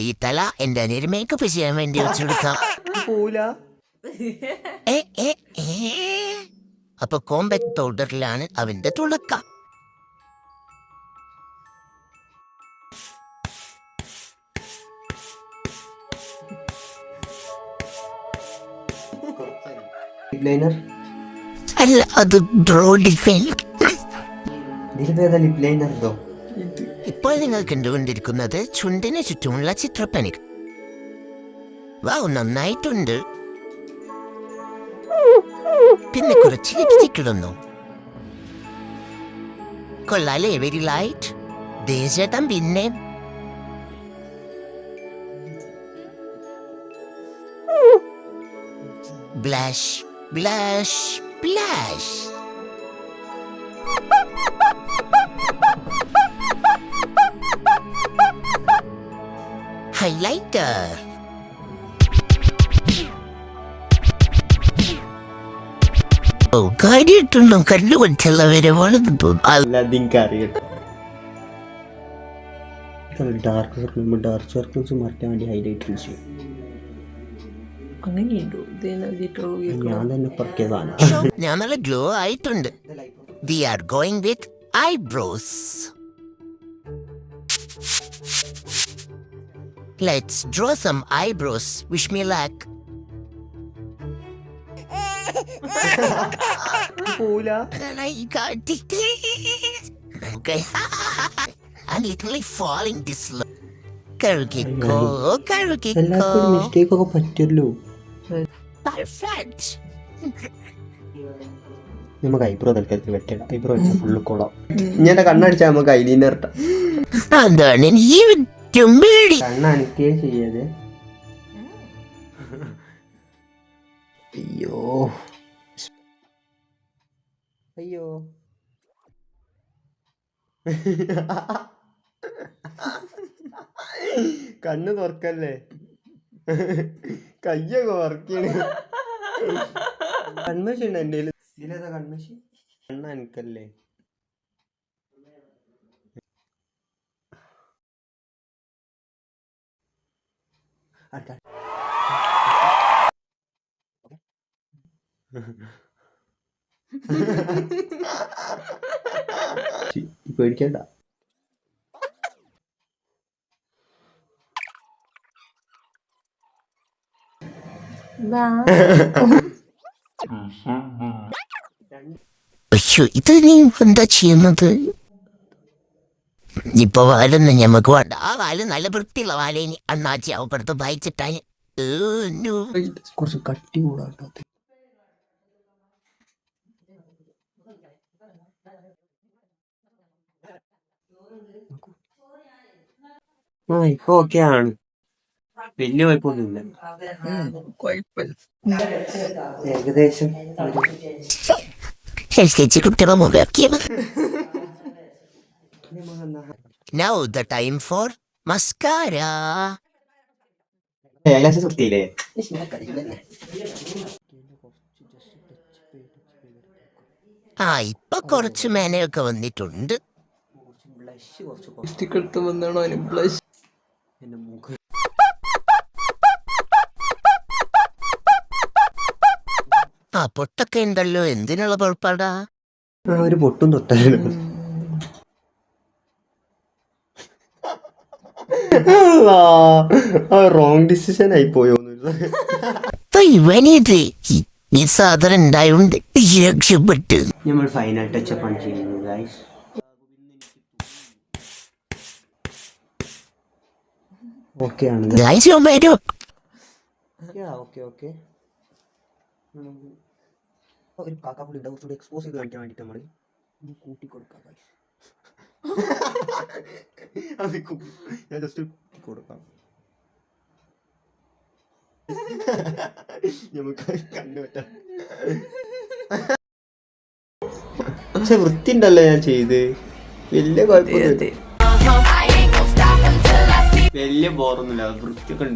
ഈ തല എന്റെ അനിയന് മേക്കപ്പ് ചെയ്യാൻ വേണ്ടി വെച്ചെടുക്കാം. അപ്പൊ കോമ്പാക്ട് പൗഡറിലാണ് അവന്റെ തുടക്കം. അല്ല, അത് ഇപ്പോൾ നിങ്ങൾ കണ്ടുകൊണ്ടിരിക്കുന്നത് ചുണ്ടിന് ചുറ്റുമുള്ള ചിത്രപ്പണി. വാവ്, നന്നായിട്ടുണ്ട്. പിന്നെ കുറച്ച് ലിപ്സ്റ്റിക് ഇടുന്നു. കൊള്ളാലേ? Very light. ദേശേട്ടൻ പിന്നെ ബ്ലാഷ് ബ്ലാഷ് ബ്ലാഷ്. ഹൈലൈറ്റർ. ഓ, കാര്യമായിട്ടുണ്ടോ? കല്ല് കൊച്ചുള്ളവരെ വളർന്നു ഡാർക്ക് സർക്കിൾസ് മറക്കാൻ വേണ്ടി ഹൈലൈറ്റ് യൂസ് ചെയ്യും. ഞാൻ തന്നെ പറക്കിയതാണ്. ഞാൻ നല്ല ഗ്ലോ ആയിട്ടുണ്ട്. We are going with eyebrows. Let's draw some eyebrows. Wish me luck. I'm literally falling this low. കഴുകിക്കോ. മിസ്റ്റേക്ക് ഒക്കെ പറ്റുമല്ലോ. Perfect. നമുക്ക് ഐബ്രോ തൽക്കാലത്തിൽ വെട്ടണം. ഐബ്രോ വെച്ചാൽ ഫുള്ള് കൊള്ളാം. ഇങ്ങനെ കണ്ണടിച്ചാൽ നമുക്ക് ഐലൈനർ ഇട്ടാം. അതാണ് കണ്ണനക്കേ ചെയ്യത്. അയ്യോ അയ്യോ, കണ്ണ് തുറക്കല്ലേ, കയ്യൊക്കെ വറക്കാണ്. കൺമശി ഉണ്ട് എൻ്റെ ഇതിലേതാ കൺമശി? കണ്ണ എനിക്കല്ലേ. പേടിക്കണ്ട. അയ്യോ, ഇത് നീ എന്താ ചെയ്യുന്നത്? ഇപ്പൊ വാലൊന്നും ഞമ്മക്ക് വേണ്ട. ആ വാല് നല്ല വൃത്തിയുള്ള വാലേനി അണ്ണാച്ചി അവപ്പുറത്ത് വായിച്ചിട്ടാന്. കുറച്ച് കട്ടി കൂടാട്ടോ. ആ, ഇപ്പൊ ഓക്കെ ആണ്. വലിയ കുഴപ്പമൊന്നുമില്ല. ഏകദേശം കുട്ടികളെ മുഖാക്കിയത്. Now the time for mascara. സുത്തിയില്ലേ? ഇപ്പൊ കുറച്ച് മേനയൊക്കെ വന്നിട്ടുണ്ട്. പൊട്ടൊക്കെ ഉണ്ടല്ലോ. എന്തിനുള്ള പുറപ്പാടാ? ഒരു പൊട്ടും തൊട്ടാലും റോങ് ഡിസിഷൻ ആയി പോയോന്ന്. ഈ സാധനം ഉണ്ടായോണ്ട് രക്ഷപ്പെട്ട്. നമ്മൾ ഫൈനൽ ടച്ചപ്പ് ആണ് ചെയ്യുന്നത് ഗൈസ്. ഓക്കെ ആണ് ഗൈസ്. ഓക്കെ. ഒരു കാക്കാപ്പുള്ളി ഉണ്ട്, കുറച്ചുകൂടി എക്സ്പോസ് ചെയ്ത് കാണിക്കാൻ വേണ്ടിട്ട് നമ്മൾ കൂട്ടി കൊടുക്കാം ഗൈസ്. ഞാൻ ജസ്റ്റ് കൊടുക്കാം. നമുക്ക് കണ്ടുപറ്റാം. പക്ഷെ വൃത്തി ഉണ്ടല്ലോ ഞാൻ ചെയ്ത്. വലിയ കുഴപ്പമൊന്നുമില്ല, വലിയ ബോറൊന്നുമില്ല. വൃത്തിയൊക്കെ ഉണ്ട്.